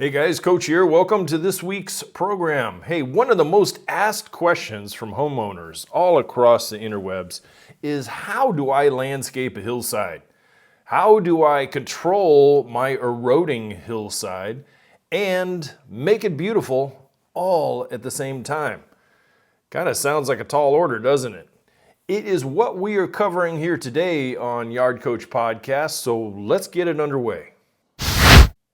Hey guys, Coach here. Welcome to this week's program. Hey, one of the most asked questions from homeowners all across the interwebs is how do I landscape a hillside? How do I control my eroding hillside and make it beautiful all at the same time? Kind of sounds like a tall order, doesn't it? It is what we are covering here today on Yard Coach Podcast, so let's get it underway.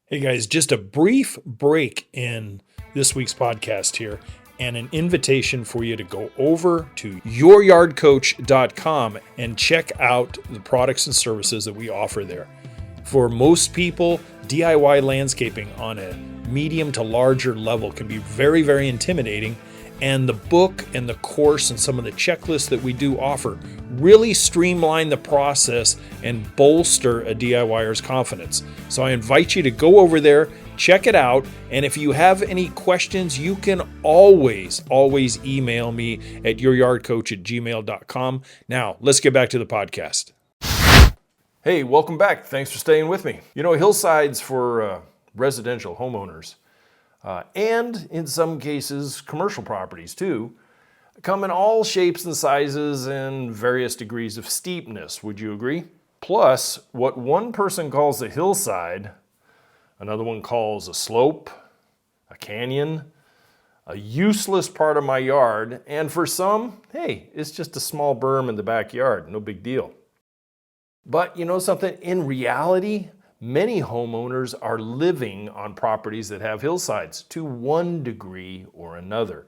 Hey guys, just a brief break in this week's podcast here and an invitation for you to go over to youryardcoach.com and check out the products and services that we offer there. For most people, DIY landscaping on a medium to larger level can be very, very intimidating. And the book and the course and some of the checklists that we do offer really streamline the process and bolster a DIYer's confidence. So I invite you to go over there, check it out, and if you have any questions, you can always email me at youryardcoach@gmail.com. Now, let's get back to the podcast. Hey, welcome back. Thanks for staying with me. You know, hillsides for residential homeowners and in some cases, commercial properties too, come in all shapes and sizes and various degrees of steepness. Would you agree? Plus, what one person calls a hillside, another one calls a slope, a canyon, a useless part of my yard, and for some, hey, it's just a small berm in the backyard, no big deal. But you know something? In reality, many homeowners are living on properties that have hillsides to one degree or another.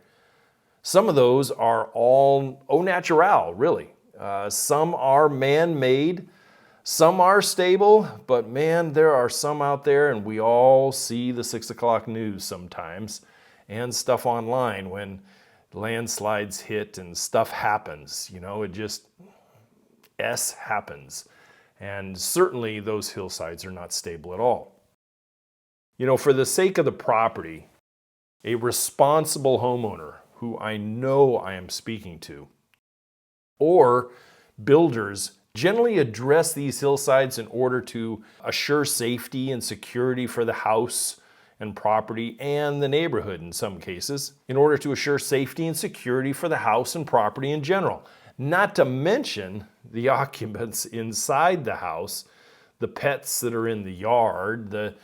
Some of those are all au naturel, really. Some are man-made, some are stable, but man, there are some out there, and we all see the 6 o'clock news sometimes and stuff online when landslides hit and stuff happens. You know, it just happens. And certainly those hillsides are not stable at all. You know, for the sake of the property, a responsible homeowner who I know I am speaking to, or builders generally address these hillsides in order to assure safety and security for the house and property and the neighborhood in some cases, in order to assure safety and security for the house and property in general. Not to mention the occupants inside the house, the pets that are in the yard, the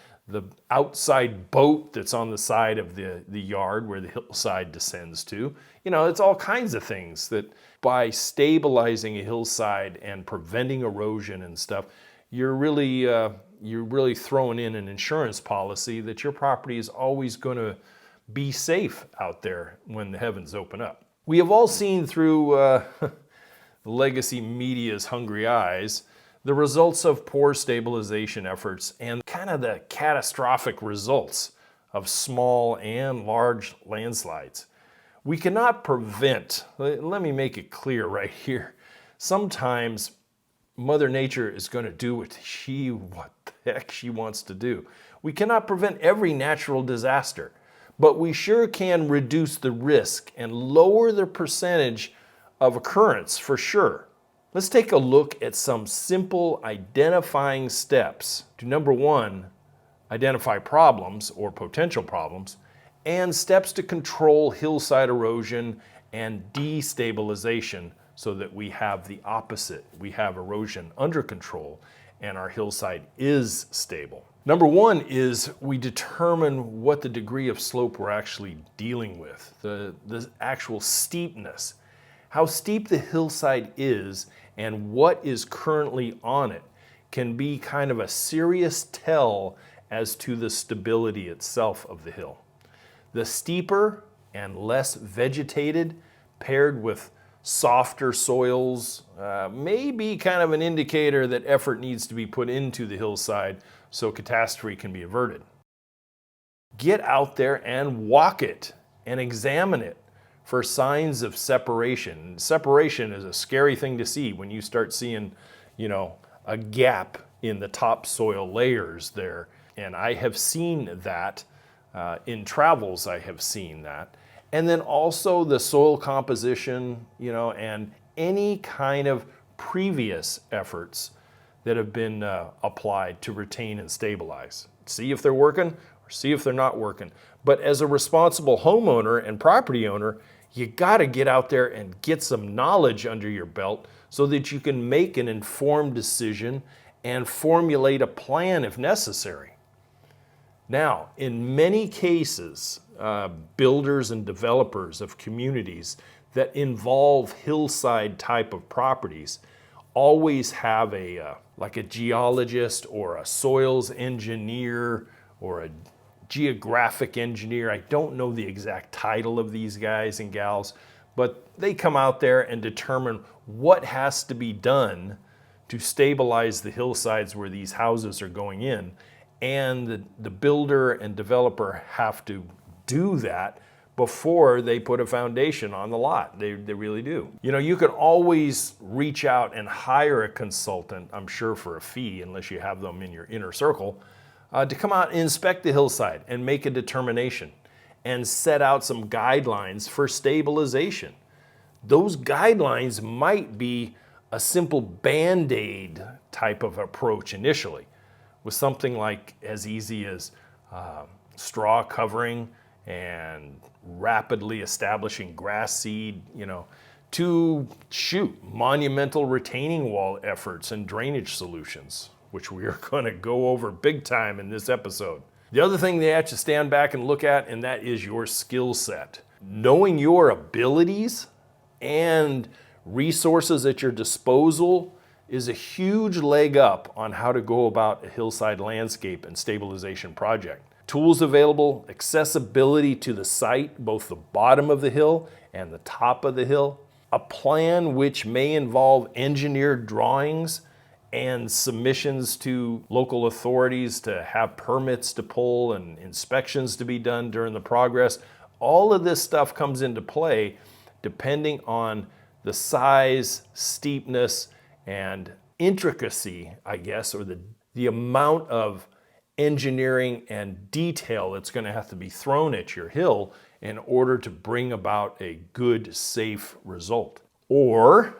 outside boat that's on the side of the yard where the hillside descends to. You know, it's all kinds of things that by stabilizing a hillside and preventing erosion and stuff, you're really throwing in an insurance policy that your property is always going to be safe out there when the heavens open up. We have all seen through legacy media's hungry eyes the results of poor stabilization efforts and kind of the catastrophic results of small and large landslides. We cannot prevent, let me make it clear right here, sometimes Mother Nature is going to do what the heck she wants to do. We cannot prevent every natural disaster, but we sure can reduce the risk and lower the percentage of occurrence for sure. Let's take a look at some simple identifying steps to, number one, identify problems or potential problems, and steps to control hillside erosion and destabilization so that we have the opposite. We have erosion under control and our hillside is stable. Number one is we determine what the degree of slope we're actually dealing with, the actual steepness. How steep the hillside is and what is currently on it can be kind of a serious tell as to the stability itself of the hill. The steeper and less vegetated, paired with softer soils, may be kind of an indicator that effort needs to be put into the hillside so catastrophe can be averted. Get out there and walk it and examine it for signs of separation. Separation is a scary thing to see when you start seeing, you know, a gap in the topsoil layers there. And I have seen that in travels. I have seen that. And then also the soil composition, you know, and any kind of previous efforts that have been applied to retain and stabilize. See if they're working, or see if they're not working. But as a responsible homeowner and property owner, you got to get out there and get some knowledge under your belt so that you can make an informed decision and formulate a plan if necessary. Now, in many cases, builders and developers of communities that involve hillside type of properties always have like a geologist or a soils engineer or a geographic engineer. I don't know the exact title of these guys and gals, but they come out there and determine what has to be done to stabilize the hillsides where these houses are going in. And the builder and developer have to do that before they put a foundation on the lot. They really do. You know, you can always reach out and hire a consultant, I'm sure for a fee, unless you have them in your inner circle, to come out and inspect the hillside and make a determination and set out some guidelines for stabilization. Those guidelines might be a simple Band-Aid type of approach initially, with something like as easy as straw covering and rapidly establishing grass seed, to monumental retaining wall efforts and drainage solutions, which we are going to go over big time in this episode. The other thing they have to stand back and look at, and that is your skill set. Knowing your abilities and resources at your disposal is a huge leg up on how to go about a hillside landscape and stabilization project. Tools available, accessibility to the site, both the bottom of the hill and the top of the hill, a plan which may involve engineered drawings and submissions to local authorities to have permits to pull and inspections to be done during the progress. All of this stuff comes into play depending on the size, steepness, and intricacy, I guess, or the amount of engineering and detail that's going to have to be thrown at your hill in order to bring about a good, safe result. Or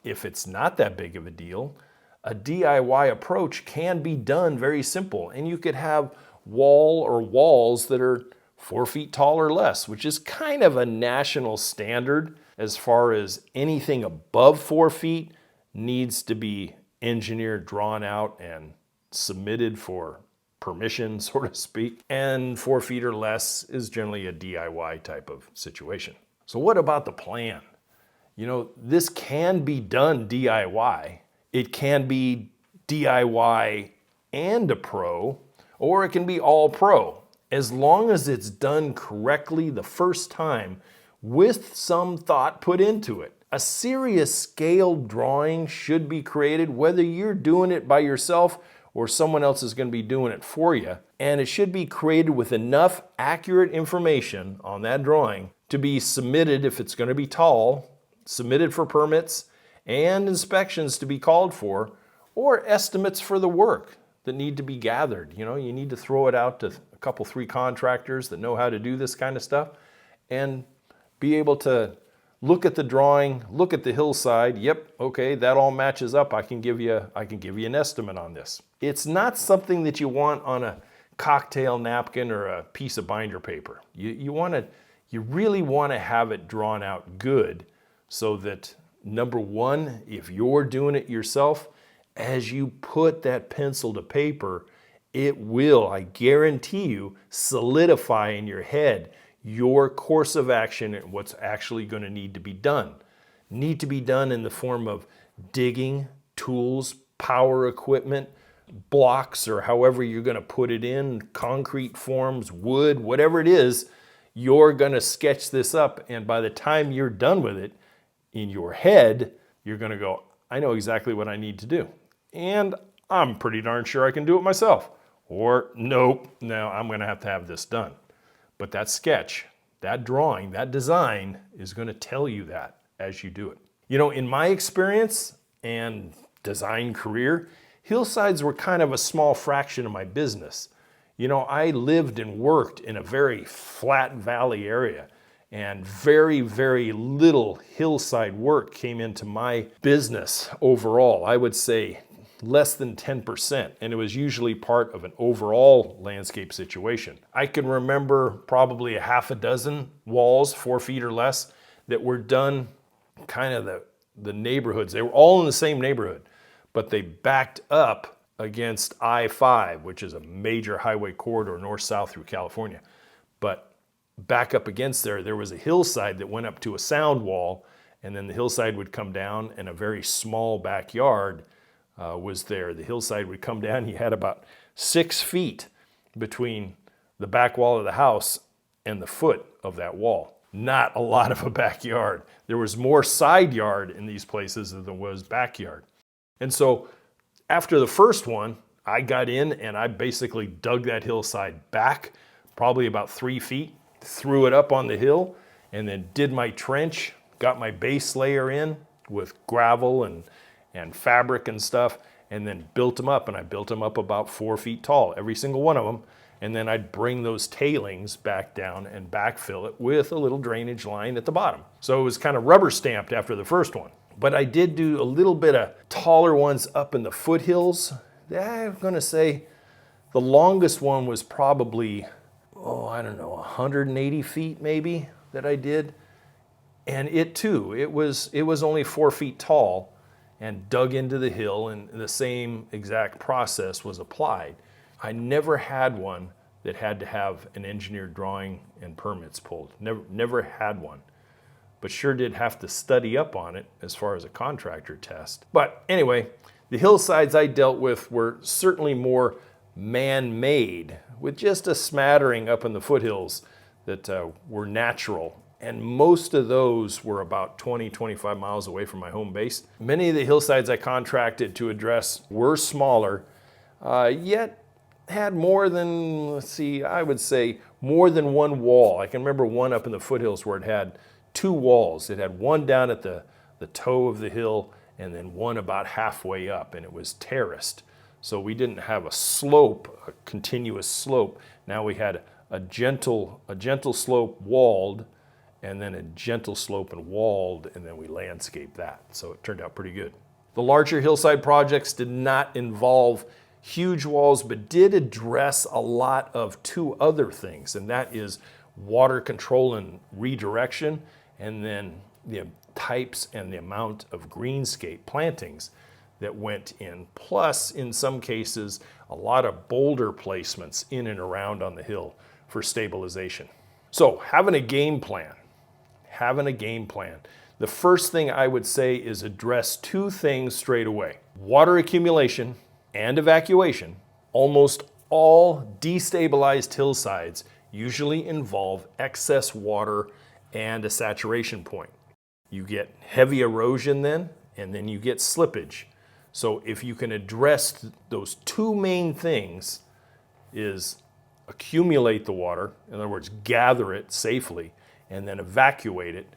if it's not that big of a deal, a DIY approach can be done very simple, and you could have wall or walls that are 4 feet tall or less, which is kind of a national standard as far as anything above 4 feet needs to be engineered, drawn out, and submitted for permission, so to speak. And 4 feet or less is generally a DIY type of situation. So what about the plan? This can be done DIY. It can be DIY and a pro, or it can be all pro, as long as it's done correctly the first time with some thought put into it. A serious scaled drawing should be created, whether you're doing it by yourself or someone else is going to be doing it for you. And it should be created with enough accurate information on that drawing to be submitted if it's going to be tall, submitted for permits and inspections to be called for, or estimates for the work that need to be gathered. You need to throw it out to a couple, 3 contractors that know how to do this kind of stuff and be able to look at the drawing, look at the hillside. Yep, okay, that all matches up. I can give you an estimate on this. It's not something that you want on a cocktail napkin or a piece of binder paper. You really want to have it drawn out good so that, number one, if you're doing it yourself, as you put that pencil to paper, it will, I guarantee you, solidify in your head your course of action and what's actually going to need to be done. Need to be done in the form of digging, tools, power equipment, blocks, or however you're going to put it in, concrete forms, wood, whatever it is, you're going to sketch this up. And by the time you're done with it, in your head, you're going to go, I know exactly what I need to do. And I'm pretty darn sure I can do it myself. Or, nope, no, I'm going to have this done. But that sketch, that drawing, that design is going to tell you that as you do it. In my experience and design career, hillsides were kind of a small fraction of my business. I lived and worked in a very flat valley area, and very, very little hillside work came into my business overall. I would say less than 10%, and it was usually part of an overall landscape situation. I can remember probably a half a dozen walls, 4 feet or less, that were done kind of the neighborhoods. They were all in the same neighborhood, but they backed up against I-5, which is a major highway corridor north-south through California. But back up against there was a hillside that went up to a sound wall, and then the hillside would come down, and a very small backyard was there. The hillside would come down. You had about 6 feet between the back wall of the house and the foot of that wall. Not a lot of a backyard. There was more side yard in these places than there was backyard. And so after the first one, I got in and I basically dug that hillside back probably about 3 feet, threw it up on the hill, and then did my trench, got my base layer in with gravel and fabric and stuff, and then built them up. And I built them up about 4 feet tall, every single one of them. And then I'd bring those tailings back down and backfill it with a little drainage line at the bottom. So it was kind of rubber stamped after the first one. But I did do a little bit of taller ones up in the foothills. I'm gonna say the longest one was probably, 180 feet maybe that I did. And it too, it was only 4 feet tall and dug into the hill, and the same exact process was applied. I never had one that had to have an engineered drawing and permits pulled. Never had one. But sure did have to study up on it as far as a contractor test. But anyway, the hillsides I dealt with were certainly more man-made, with just a smattering up in the foothills that were natural. And most of those were about 20, 25 miles away from my home base. Many of the hillsides I contracted to address were smaller, yet had more than, I would say more than one wall. I can remember one up in the foothills where it had 2 walls. It had one down at the toe of the hill and then one about halfway up, and it was terraced. So we didn't have a slope, a continuous slope. Now we had a gentle slope walled, and then a gentle slope and walled, and then we landscaped that. So it turned out pretty good. The larger hillside projects did not involve huge walls, but did address a lot of 2 other things, and that is water control and redirection, and then the types and the amount of greenscape plantings that went in. Plus, in some cases, a lot of boulder placements in and around on the hill for stabilization. So having a game plan. The first thing I would say is address 2 things straight away. Water accumulation and evacuation. Almost all destabilized hillsides usually involve excess water and a saturation point. You get heavy erosion then, and then you get slippage. So if you can address those 2 main things, is accumulate the water, in other words, gather it safely, and then evacuate it,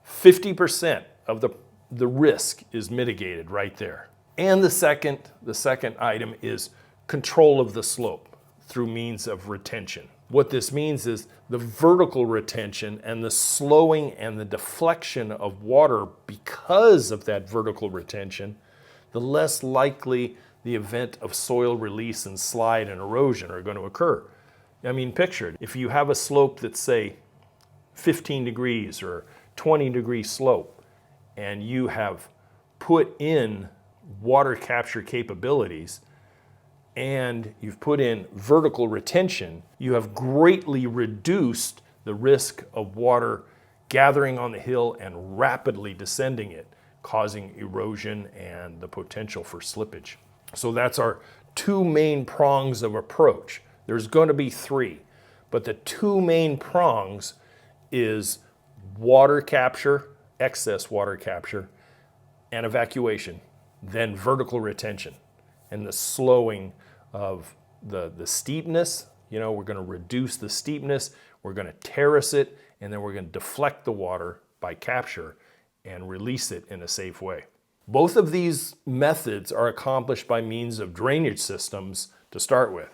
50% of the risk is mitigated right there. And the second item is control of the slope through means of retention. What this means is the vertical retention and the slowing and the deflection of water because of that vertical retention, the less likely the event of soil release and slide and erosion are going to occur. I mean, picture it. If you have a slope that's, say, 15 degrees or 20 degree slope, and you have put in water capture capabilities and you've put in vertical retention, you have greatly reduced the risk of water gathering on the hill and rapidly descending it, causing erosion and the potential for slippage. So that's our 2 main prongs of approach. There's going to be 3, but the 2 main prongs is water capture, excess water capture, and evacuation, then vertical retention and the slowing of the steepness. We're going to reduce the steepness, we're going to terrace it, and then we're going to deflect the water by capture and release it in a safe way. Both of these methods are accomplished by means of drainage systems to start with.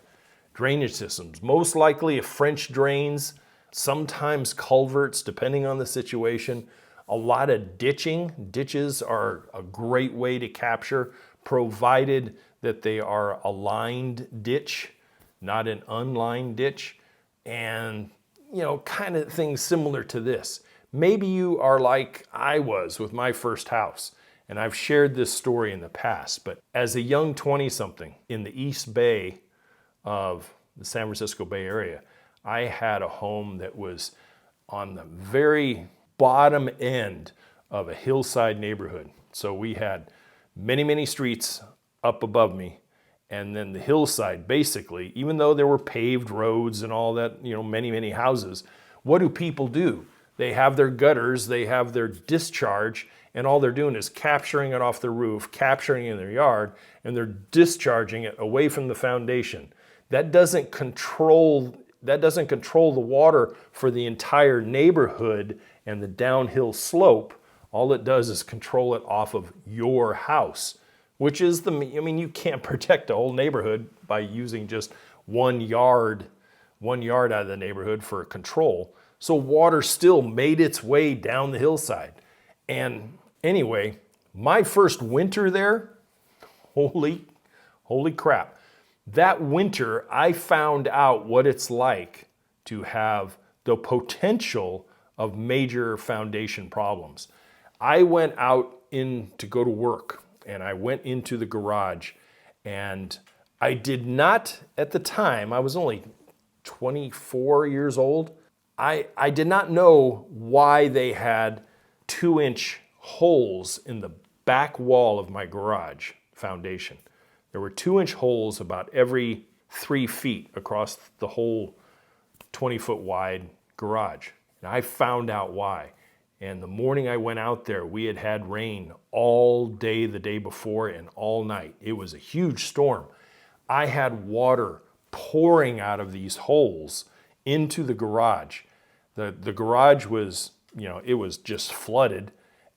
Drainage systems, most likely French drains, sometimes culverts, depending on the situation. A lot of ditching. Ditches are a great way to capture, provided that they are a lined ditch, not an unlined ditch, and kind of things similar to this. Maybe you are like I was with my first house, and I've shared this story in the past, but as a young 20-something in the East Bay of the San Francisco Bay Area, I had a home that was on the very bottom end of a hillside neighborhood. So we had many, many streets up above me, and then the hillside, basically, even though there were paved roads and all that, many, many houses, what do people do? They have their gutters, they have their discharge, and all they're doing is capturing it off the roof, capturing it in their yard, and they're discharging it away from the foundation. That doesn't control the water for the entire neighborhood and the downhill slope. All it does is control it off of your house, which is you can't protect a whole neighborhood by using just 1 yard out of the neighborhood for control. So water still made its way down the hillside. And anyway, my first winter there, holy crap. That winter, I found out what it's like to have the potential of major foundation problems. I went out to go to work, and I went into the garage, and I did not, at the time, I was only 24 years old. I did not know why they had 2-inch holes in the back wall of my garage foundation. There were 2-inch holes about every 3 feet across the whole 20-foot wide garage. And I found out why. And the morning I went out there, we had had rain all day the day before and all night. It was a huge storm. I had water pouring out of these holes into the garage. The garage was, it was just flooded,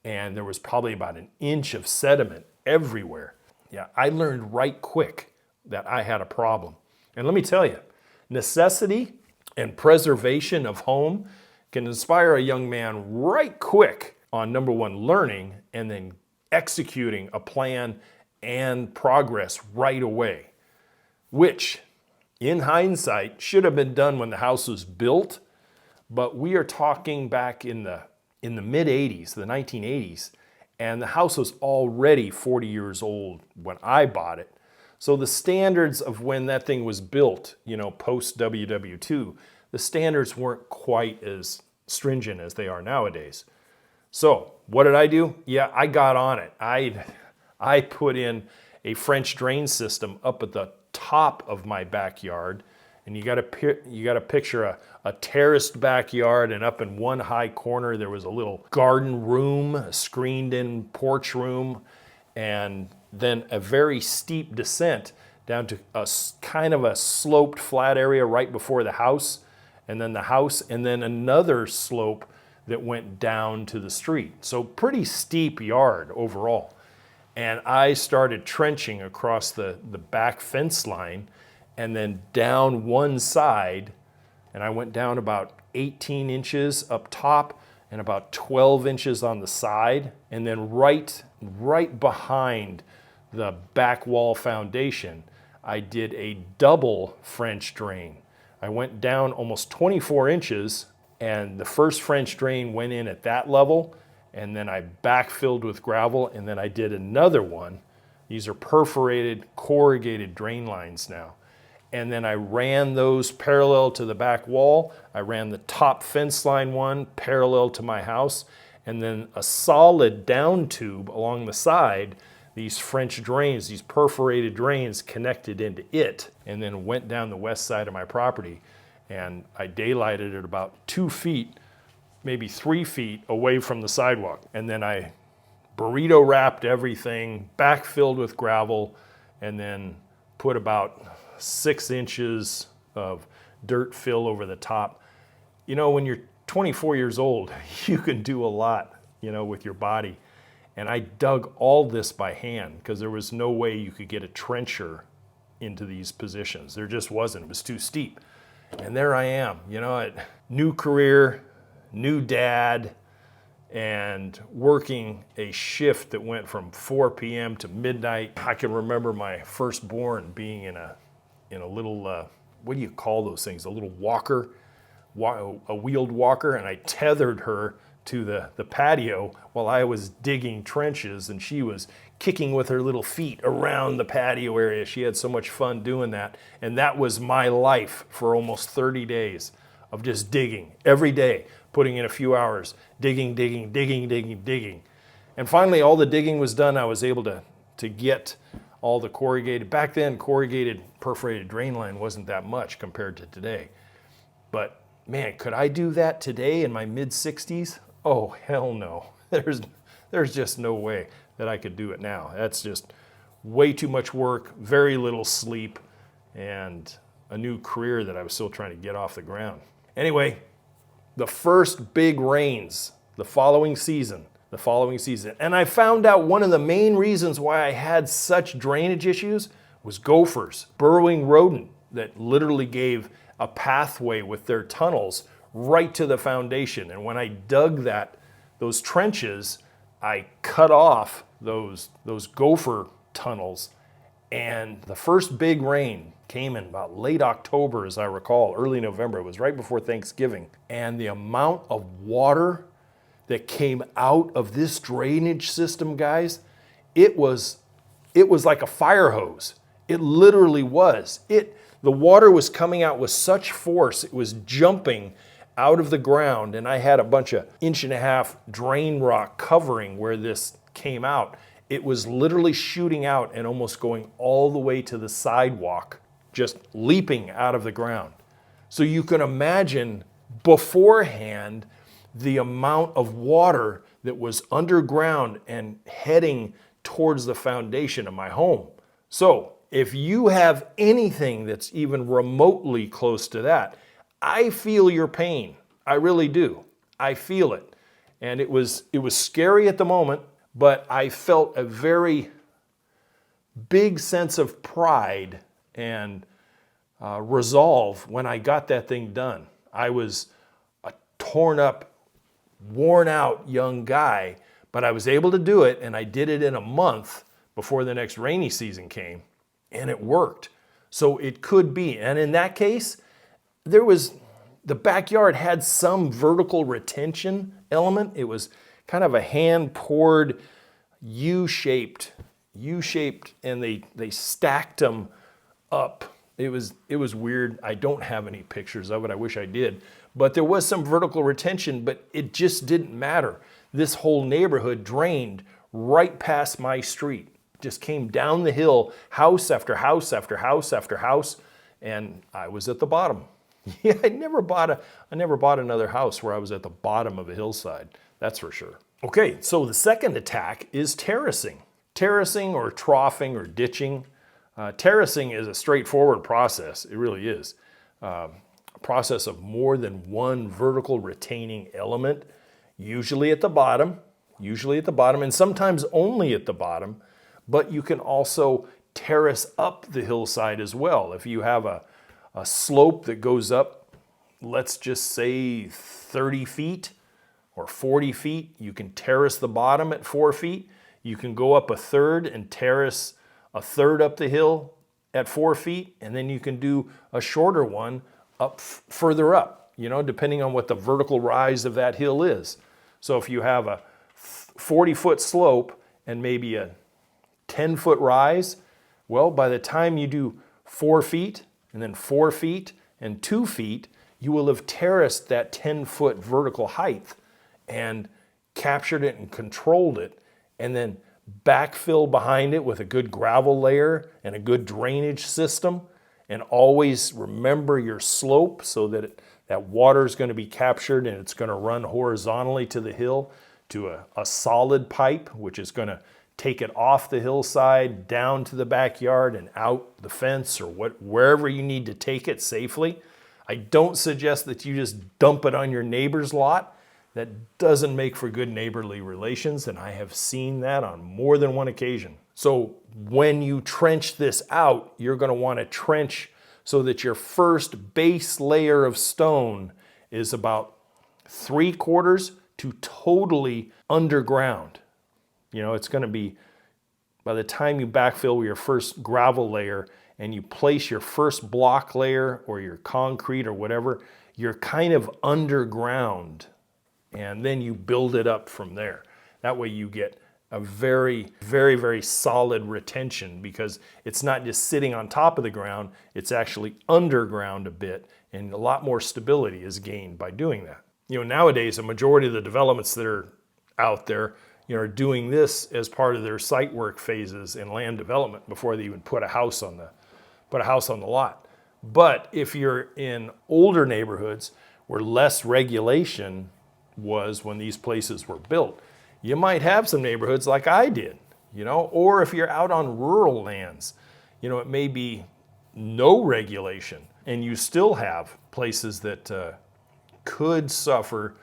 and there was probably about 1 inch of sediment everywhere. Yeah, I learned right quick that I had a problem. And let me tell you, necessity and preservation of home can inspire a young man right quick on, number one, learning, and then executing a plan and progress right away, which in hindsight should have been done when the house was built. But we are talking back in the mid 80s, the 1980s, and the house was already 40 years old when I bought it. So the standards of when that thing was built, post WW2, the standards weren't quite as stringent as they are nowadays. So what did I do? Yeah, I got on it. I put in a French drain system up at the top of my backyard. And you got to picture a terraced backyard, and up in one high corner there was a little garden room, a screened-in porch room, and then a very steep descent down to a kind of a sloped flat area right before the house, and then another slope that went down to the street. So pretty steep yard overall. And I started trenching across the back fence line, and then down one side, and I went down about 18 inches up top and about 12 inches on the side, and then right behind the back wall foundation, I did a double French drain. I went down almost 24 inches, and the first French drain went in at that level, and then I backfilled with gravel, and then I did another one. These are perforated, corrugated drain lines now. And then I ran those parallel to the back wall. I ran the top fence line one parallel to my house, and then a solid down tube along the side, these French drains, these perforated drains connected into it, and then went down the west side of my property. And I daylighted it about 2 feet, maybe 3 feet away from the sidewalk. And then I burrito wrapped everything, backfilled with gravel, and then put about 6 inches of dirt fill over the top. When you're 24 years old, you can do a lot, with your body. And I dug all this by hand because there was no way you could get a trencher into these positions. There just wasn't. It was too steep. And there I am, new career, new dad, and working a shift that went from 4 p.m. to midnight. I can remember my firstborn being in a little, what do you call those things? A little walker, a wheeled walker, and I tethered her to the patio while I was digging trenches, and she was kicking with her little feet around the patio area. She had so much fun doing that, and that was my life for almost 30 days of just digging every day, putting in a few hours, digging. And finally, all the digging was done. I was able to get all the corrugated. Back then, corrugated perforated drain line wasn't that much compared to today. But man, could I do that today in my mid-60s? Oh, hell no. There's just no way that I could do it now. That's just way too much work, very little sleep, and a new career that I was still trying to get off the ground. Anyway, the first big rains the following season, and I found out one of the main reasons why I had such drainage issues was gophers, burrowing rodent that literally gave a pathway with their tunnels right to the foundation. And when I dug those trenches, I cut off those gopher tunnels, and the first big rain came in about late October, as I recall, early November. It was right before Thanksgiving. And the amount of water that came out of this drainage system, guys, it was like a fire hose. It literally was. The water was coming out with such force, it was jumping out of the ground, and I had a bunch of 1.5-inch drain rock covering where this came out. It was literally shooting out and almost going all the way to the sidewalk, just leaping out of the ground. So you can imagine beforehand the amount of water that was underground and heading towards the foundation of my home. So if you have anything that's even remotely close to that, I feel your pain. I really do. I feel it. And it was scary at the moment, but I felt a very big sense of pride and resolve when I got that thing done. I was a torn up, worn out young guy, but I was able to do it, and I did it in a month before the next rainy season came, and it worked. So it could be. And in that case, the backyard had some vertical retention element. It was kind of a hand-poured U-shaped, and they stacked them up. It was weird. I don't have any pictures of it. I wish I did. But there was some vertical retention, but it just didn't matter. This whole neighborhood drained right past my street. Just came down the hill, house after house after house after house, and I was at the bottom. Yeah, I never bought another house where I was at the bottom of a hillside. That's for sure. Okay, so the second attack is terracing. Terracing or troughing or ditching. Terracing is a straightforward process. It really is. A process of more than one vertical retaining element, usually at the bottom, and sometimes only at the bottom, but you can also terrace up the hillside as well. If you have a slope that goes up, let's just say 30 feet or 40 feet, you can terrace the bottom at 4 feet. You can go up a third and terrace a third up the hill at 4 feet, and then you can do a shorter one up further up, depending on what the vertical rise of that hill is. So if you have a 40-foot slope and maybe a 10-foot rise, well, by the time you do 4 feet and then 4 feet and 2 feet, you will have terraced that 10-foot vertical height and captured it and controlled it, and then backfill behind it with a good gravel layer and a good drainage system. And always remember your slope so that that water is going to be captured and it's going to run horizontally to the hill to a solid pipe, which is going to take it off the hillside, down to the backyard and out the fence or wherever you need to take it safely. I don't suggest that you just dump it on your neighbor's lot. That doesn't make for good neighborly relations, and I have seen that on more than one occasion. So when you trench this out, you're going to want to trench so that your first base layer of stone is about 3/4 to totally underground. It's going to be, by the time you backfill your first gravel layer and you place your first block layer or your concrete or whatever, you're kind of underground, and then you build it up from there. That way you get a very, very, very solid retention, because it's not just sitting on top of the ground, it's actually underground a bit, and a lot more stability is gained by doing that. Nowadays, a majority of the developments that are out there, are doing this as part of their site work phases in land development before they even put a house on the lot. But if you're in older neighborhoods where less regulation was when these places were built, you might have some neighborhoods like I did, or if you're out on rural lands, it may be no regulation, and you still have places that could suffer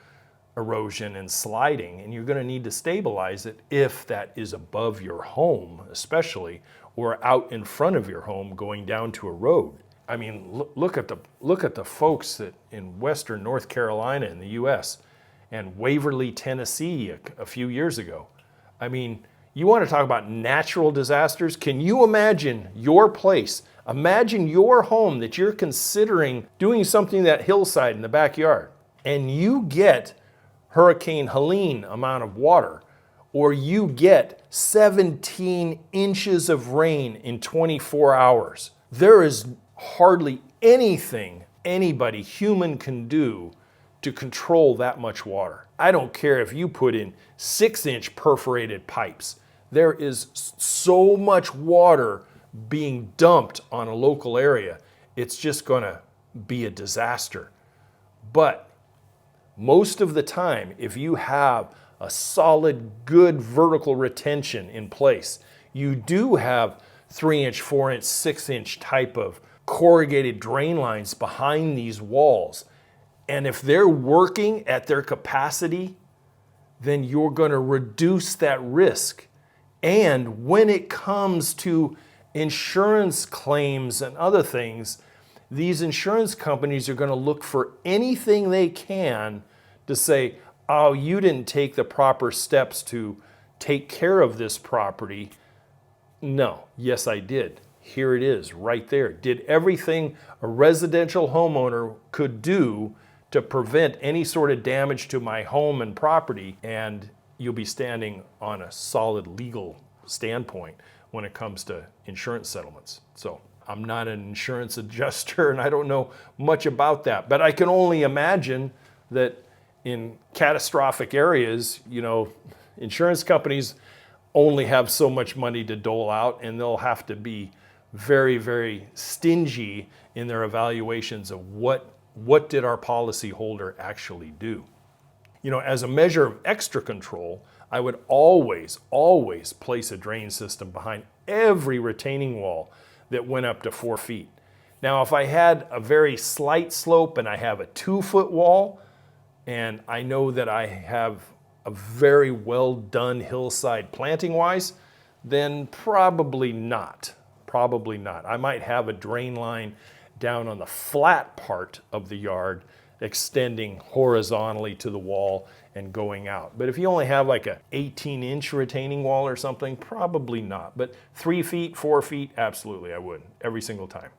erosion and sliding, and you're going to need to stabilize it if that is above your home, especially, or out in front of your home going down to a road. I mean, look at the folks that in western North Carolina in the U.S. and Waverly, Tennessee a few years ago. I mean, you want to talk about natural disasters? Can you imagine your place? Imagine your home that you're considering doing something that hillside in the backyard, and you get Hurricane Helene amount of water, or you get 17 inches of rain in 24 hours. There is hardly anything anybody human can do to control that much water. I don't care if you put in 6-inch perforated pipes. There is so much water being dumped on a local area, it's just gonna be a disaster. But most of the time, if you have a solid, good vertical retention in place, you do have 3-inch, 4-inch, 6-inch type of corrugated drain lines behind these walls. And if they're working at their capacity, then you're going to reduce that risk. And when it comes to insurance claims and other things, these insurance companies are going to look for anything they can to say, oh, you didn't take the proper steps to take care of this property. No, yes, I did. Here it is, right there. Did everything a residential homeowner could do to prevent any sort of damage to my home and property, and you'll be standing on a solid legal standpoint when it comes to insurance settlements. So I'm not an insurance adjuster, and I don't know much about that, but I can only imagine that in catastrophic areas, insurance companies only have so much money to dole out, and they'll have to be very, very stingy in their evaluations of what did our policyholder actually do. As a measure of extra control, I would always place a drain system behind every retaining wall that went up to 4 feet. Now, if I had a very slight slope and I have a 2-foot wall, and I know that I have a very well done hillside planting wise, then probably not. I might have a drain line down on the flat part of the yard, extending horizontally to the wall and going out. But if you only have like a 18-inch retaining wall or something, probably not. But 3 feet, 4 feet, absolutely I would, every single time.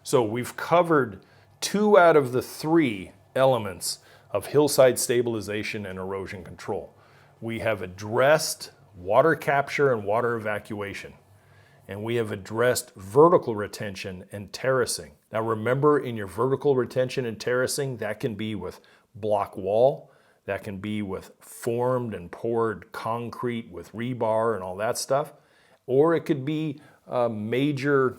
So we've covered 2 out of the 3 elements of hillside stabilization and erosion control. We have addressed water capture and water evacuation, and we have addressed vertical retention and terracing. Now remember, in your vertical retention and terracing, that can be with block wall, that can be with formed and poured concrete with rebar and all that stuff, or it could be major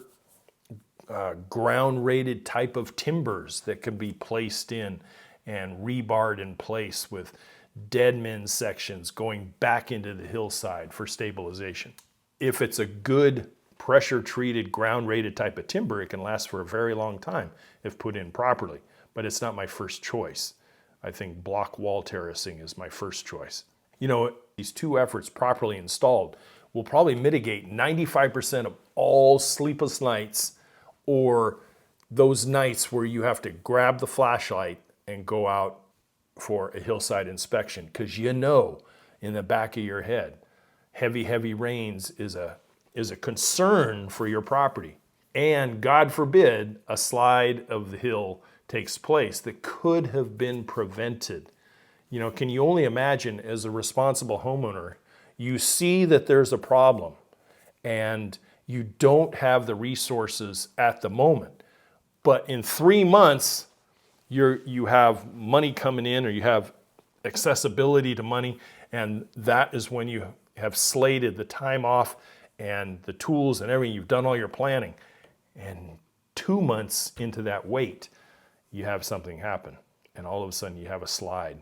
ground rated type of timbers that can be placed in and rebarred in place with dead men sections going back into the hillside for stabilization. If it's a good pressure treated ground rated type of timber, it can last for a very long time if put in properly, but it's not my first choice. I think block wall terracing is my first choice. These 2 efforts properly installed will probably mitigate 95% of all sleepless nights, or those nights where you have to grab the flashlight and go out for a hillside inspection, because you know in the back of your head, heavy rains is a concern for your property. And God forbid a slide of the hill takes place that could have been prevented. You know, can you only imagine, as a responsible homeowner, you see that there's a problem and you don't have the resources at the moment, but in 3 months, you have money coming in, or you have accessibility to money, and that is when you have slated the time off and the tools and everything. You've done all your planning, and 2 months into that wait, you have something happen, and all of a sudden you have a slide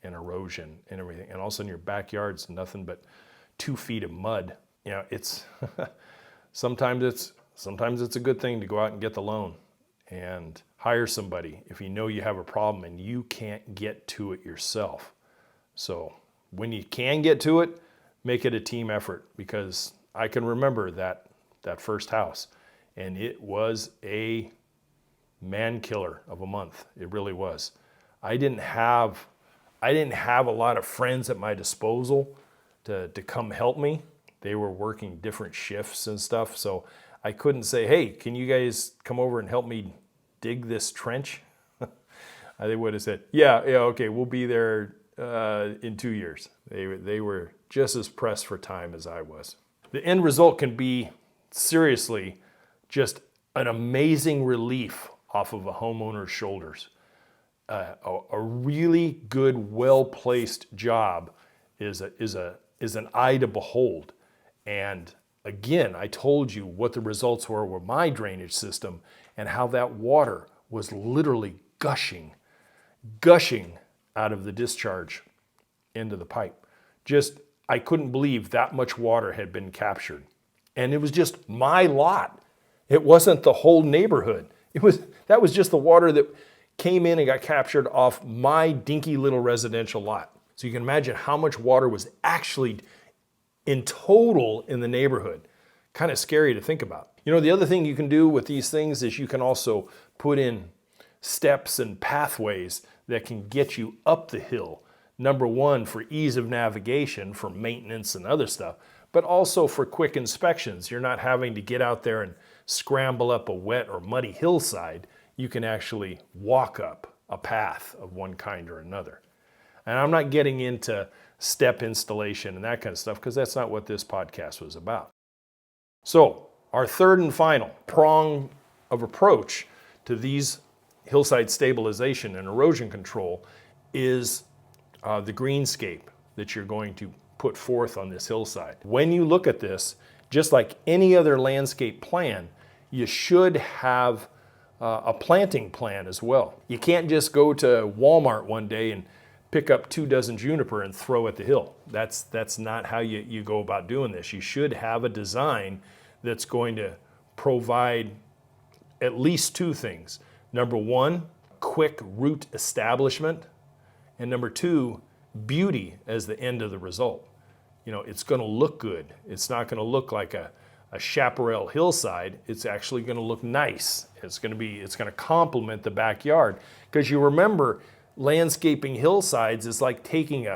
and erosion and everything, and all of a sudden your backyard's nothing but 2 feet of mud. You know, it's sometimes it's a good thing to go out and get the loan and hire somebody if you know you have a problem and you can't get to it yourself. So when you can get to it, make it a team effort, because I can remember that first house, and it was a man killer of a month. It really was. I didn't have a lot of friends at my disposal to come help me. They were working different shifts and stuff, so I couldn't say, hey, can you guys come over and help me dig this trench? They would have said, yeah, okay, we'll be there in 2 years. They were just as pressed for time as I was. The end result can be, seriously, just an amazing relief off of a homeowner's shoulders. A really good, well-placed job is an eye to behold. And again, I told you what the results were with my drainage system, and how that water was literally gushing out of the discharge into the pipe. Just, I couldn't believe that much water had been captured. And it was just my lot. It wasn't the whole neighborhood. That was just the water that came in and got captured off my dinky little residential lot. So you can imagine how much water was actually in total in the neighborhood. Kind of scary to think about. You know, the other thing you can do with these things is you can also put in steps and pathways that can get you up the hill. Number one, for ease of navigation, for maintenance and other stuff, but also for quick inspections. You're not having to get out there and scramble up a wet or muddy hillside. You can actually walk up a path of one kind or another. And I'm not getting into step installation and that kind of stuff, because that's not what this podcast was about. So our third and final prong of approach to these hillside stabilization and erosion control is the greenscape that you're going to put forth on this hillside. When you look at this, just like any other landscape plan, you should have a planting plan as well. You can't just go to Walmart one day and pick up 2 dozen juniper and throw at the hill. That's not how you go about doing this. You should have a design that's going to provide at least 2 things. Number one, quick root establishment. And number 2, beauty as the end of the result. You know, it's gonna look good. It's not gonna look like a chaparral hillside. It's actually gonna look nice. It's gonna complement the backyard. Because you remember, landscaping hillsides is like taking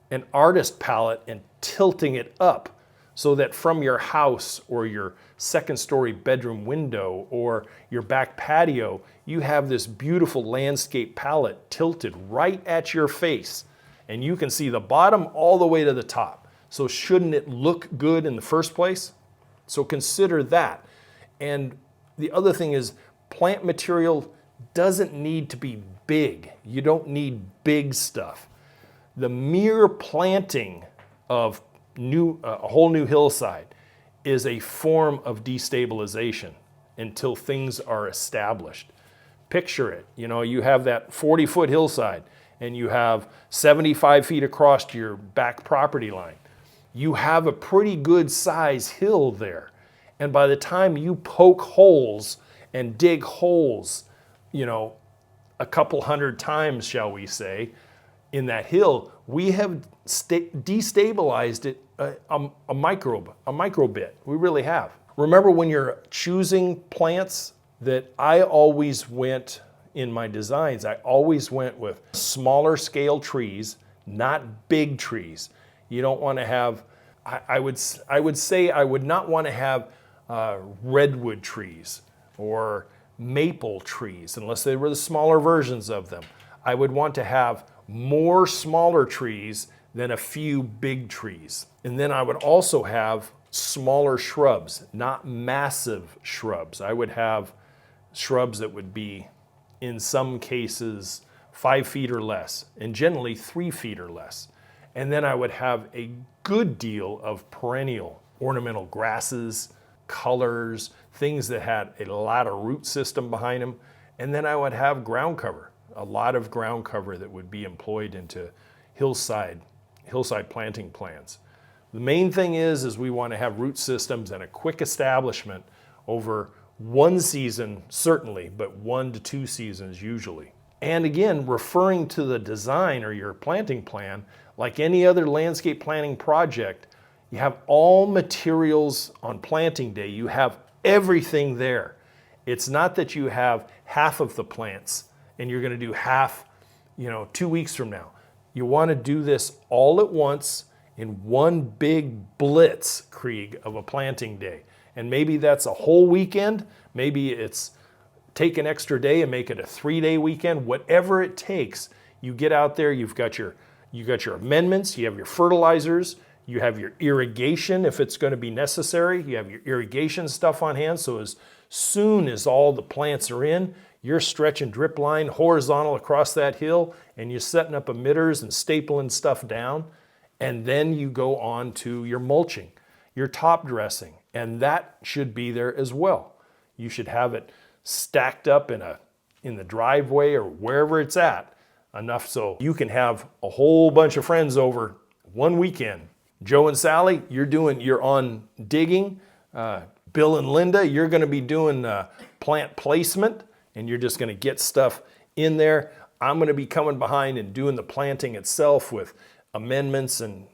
an artist palette and tilting it up, so that from your house or your second-story bedroom window or your back patio, you have this beautiful landscape palette tilted right at your face, and you can see the bottom all the way to the top. So shouldn't it look good in the first place? So consider that. And the other thing is, plant material doesn't need to be big. You don't need big stuff. The mere planting of a whole new hillside is a form of destabilization until things are established. Picture it, you know, you have that 40-foot hillside and you have 75 feet across to your back property line. You have a pretty good size hill there. And by the time you poke holes and dig holes, you know, a couple hundred times, shall we say, in that hill, we have destabilized it a micro bit. We really have. Remember, when you're choosing plants, that I always went in my designs, I always went with smaller scale trees, not big trees. You don't want to have, I would say I would not want to have redwood trees or maple trees, unless they were the smaller versions of them. I would want to have more smaller trees than a few big trees. And then I would also have smaller shrubs, not massive shrubs. I would have shrubs that would be, in some cases, 5 feet or less, and generally 3 feet or less. And then I would have a good deal of perennial ornamental grasses, colors, things that had a lot of root system behind them. And then I would have ground cover, a lot of ground cover that would be employed into hillside planting plans. The main thing is we want to have root systems and a quick establishment over one season, certainly, but 1 to 2 seasons usually. And again, referring to the design or your planting plan, like any other landscape planning project, you have all materials on planting day. You have everything there. It's not that you have half of the plants and you're going to do half, 2 weeks from now. You want to do this all at once in one big blitzkrieg of a planting day. And maybe that's a whole weekend. Maybe it's take an extra day and make it a 3-day weekend. Whatever it takes, you get out there, you got your amendments, you have your fertilizers, you have your irrigation if it's going to be necessary, you have your irrigation stuff on hand. So as soon as all the plants are in, you're stretching drip line horizontal across that hill and you're setting up emitters and stapling stuff down. And then you go on to your mulching, your top dressing, and that should be there as well. You should have it stacked up in the driveway or wherever it's at, enough so you can have a whole bunch of friends over one weekend. Joe and Sally, you're on digging. Bill and Linda, you're going to be doing plant placement, and you're just going to get stuff in there. I'm going to be coming behind and doing the planting itself with amendments and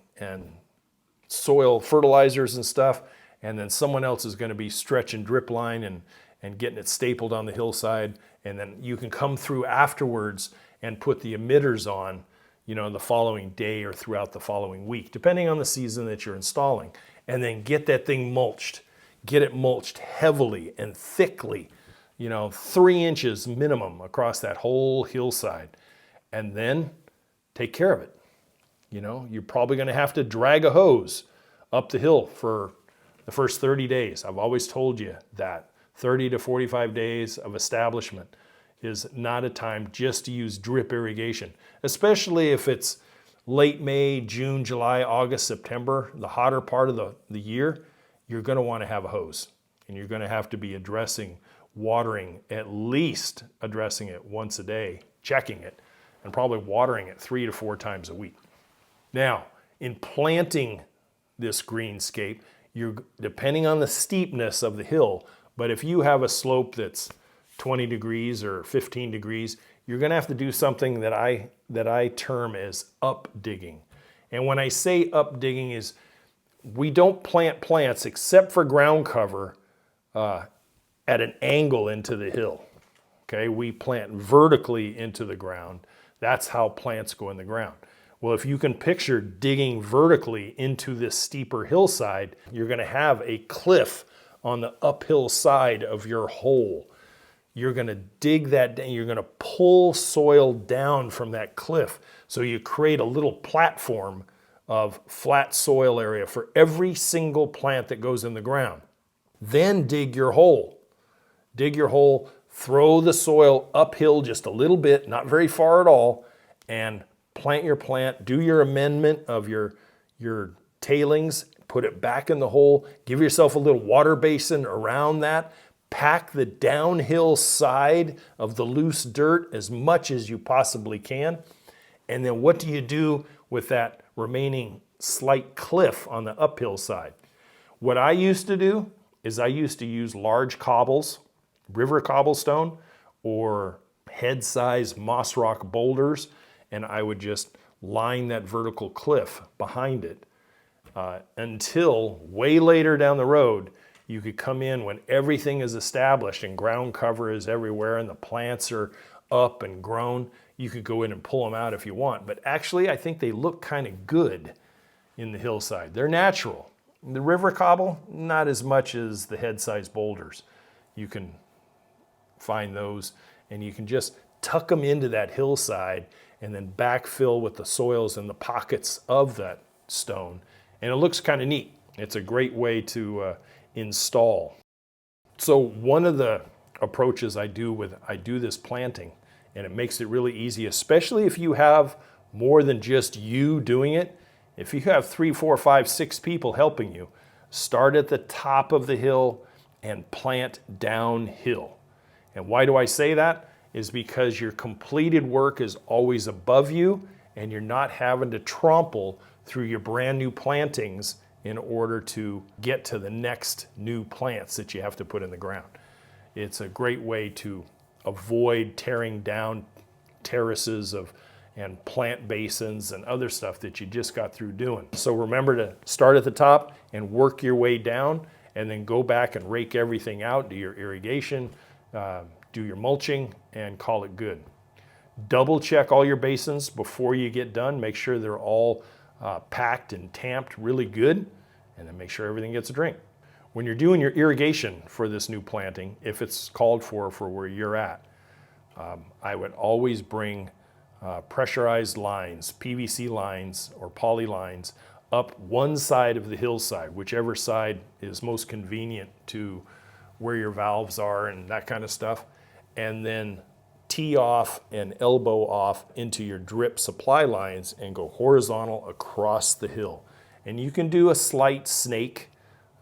soil fertilizers and stuff. And then someone else is going to be stretching drip line and getting it stapled on the hillside. And then you can come through afterwards and put the emitters on, the following day or throughout the following week, depending on the season that you're installing. And then get that thing mulched. Get it mulched heavily and thickly, 3 inches minimum across that whole hillside. And then take care of it. You're probably going to have to drag a hose up the hill for the first 30 days. I've always told you that 30 to 45 days of establishment is not a time just to use drip irrigation, especially if it's late May, June, July, August, September, the hotter part of the year. You're going to want to have a hose, and you're going to have to be watering, at least addressing it once a day, checking it, and probably watering it 3 to 4 times a week. Now, in planting this greenscape, you're depending on the steepness of the hill, but if you have a slope that's 20 degrees or 15 degrees, you're going to have to do something that I term as up digging. And when I say up digging is we don't plant plants except for ground cover at an angle into the hill. Okay, we plant vertically into the ground. That's how plants go in the ground. Well, if you can picture digging vertically into this steeper hillside, you're going to have a cliff on the uphill side of your hole. You're going to dig that down. You're going to pull soil down from that cliff. So you create a little platform of flat soil area for every single plant that goes in the ground. Then dig your hole. Dig your hole, throw the soil uphill just a little bit, not very far at all, and plant your plant, do your amendment of your tailings, put it back in the hole, give yourself a little water basin around that, pack the downhill side of the loose dirt as much as you possibly can. And then what do you do with that remaining slight cliff on the uphill side? What I used to do is I used to use large cobbles, river cobblestone, or head-sized moss rock boulders, and I would just line that vertical cliff behind it until way later down the road, you could come in when everything is established and ground cover is everywhere and the plants are up and grown. You could go in and pull them out if you want, but actually I think they look kind of good in the hillside. They're natural. The river cobble, not as much as the head-sized boulders. You can find those and you can just tuck them into that hillside and then backfill with the soils in the pockets of that stone. And it looks kind of neat. It's a great way to install. So one of the approaches I do this planting, and it makes it really easy, especially if you have more than just you doing it. If you have 3, 4, 5, 6 people helping you, start at the top of the hill and plant downhill. And why do I say that? Is because your completed work is always above you and you're not having to trample through your brand new plantings in order to get to the next new plants that you have to put in the ground. It's a great way to avoid tearing down terraces and plant basins and other stuff that you just got through doing. So remember to start at the top and work your way down, and then go back and rake everything out, do your irrigation, do your mulching, and call it good. Double check all your basins before you get done. Make sure they're all packed and tamped really good, and then make sure everything gets a drink. When you're doing your irrigation for this new planting, if it's called for where you're at, I would always bring pressurized lines, PVC lines or poly lines, up one side of the hillside, whichever side is most convenient to where your valves are and that kind of stuff, and then tee off and elbow off into your drip supply lines and go horizontal across the hill. And you can do a slight snake.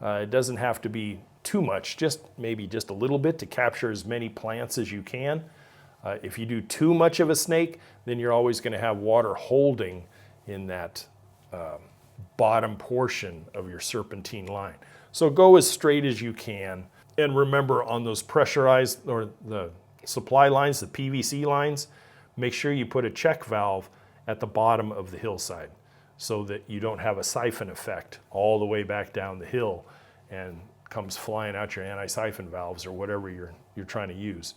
It doesn't have to be too much, maybe just a little bit to capture as many plants as you can. If you do too much of a snake, then you're always going to have water holding in that bottom portion of your serpentine line. So go as straight as you can. And remember, on those pressurized or the supply lines, the PVC lines, make sure you put a check valve at the bottom of the hillside so that you don't have a siphon effect all the way back down the hill and comes flying out your anti-siphon valves or whatever you're trying to use.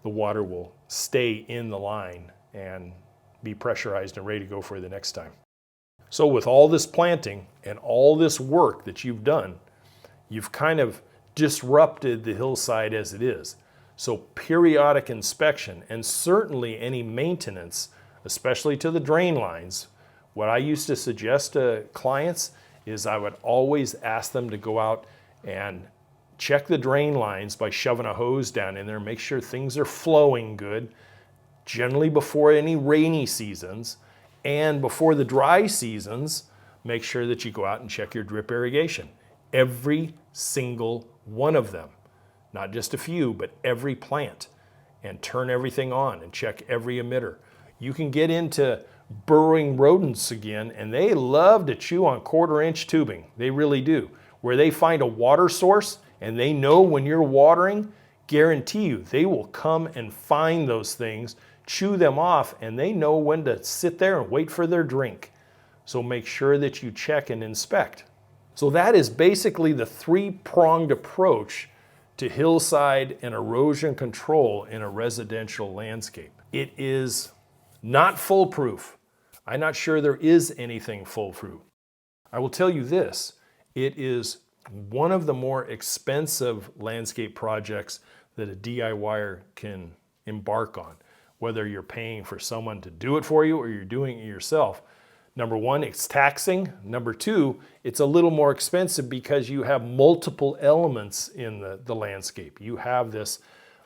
The water will stay in the line and be pressurized and ready to go for the next time. So with all this planting and all this work that you've done, you've kind of disrupted the hillside as it is. So periodic inspection and certainly any maintenance, especially to the drain lines, what I used to suggest to clients is I would always ask them to go out and check the drain lines by shoving a hose down in there, make sure things are flowing good, generally before any rainy seasons, and before the dry seasons, make sure that you go out and check your drip irrigation. Every single one of them, not just a few, but every plant, and turn everything on and check every emitter. You can get into burrowing rodents again, and they love to chew on 1/4-inch tubing. They really do. Where they find a water source and they know when you're watering, guarantee you they will come and find those things, chew them off, and they know when to sit there and wait for their drink. So make sure that you check and inspect. So that is basically the 3-pronged approach to hillside and erosion control in a residential landscape. It is not foolproof. I'm not sure there is anything foolproof. I will tell you this, it is one of the more expensive landscape projects that a DIYer can embark on, whether you're paying for someone to do it for you or you're doing it yourself. Number one, it's taxing. Number two, it's a little more expensive because you have multiple elements in the landscape. You have this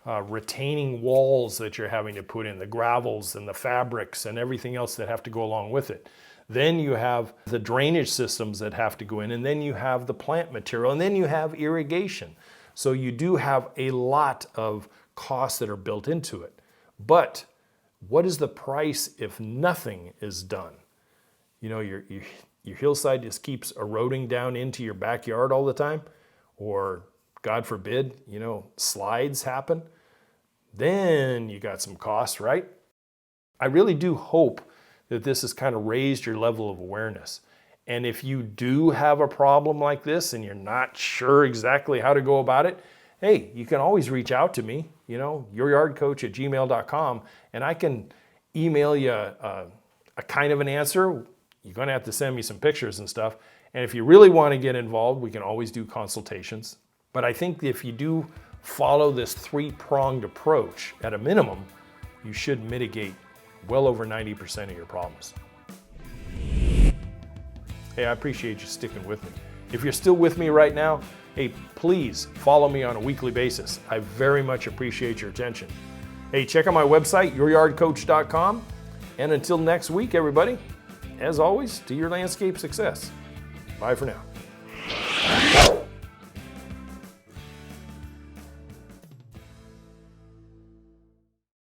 retaining walls that you're having to put in, the gravels and the fabrics and everything else that have to go along with it. Then you have the drainage systems that have to go in, and then you have the plant material, and then you have irrigation. So you do have a lot of costs that are built into it. But what is the price if nothing is done? You know, your hillside just keeps eroding down into your backyard all the time, or God forbid, slides happen. Then you got some costs, right? I really do hope that this has kind of raised your level of awareness. And if you do have a problem like this and you're not sure exactly how to go about it, hey, you can always reach out to me, youryardcoach@gmail.com, and I can email you a kind of an answer. You're going to have to send me some pictures and stuff. And if you really want to get involved, we can always do consultations. But I think if you do follow this three-pronged approach, at a minimum, you should mitigate well over 90% of your problems. Hey, I appreciate you sticking with me. If you're still with me right now, hey, please follow me on a weekly basis. I very much appreciate your attention. Hey, check out my website, youryardcoach.com. And until next week, everybody, as always, to your landscape success. Bye for now.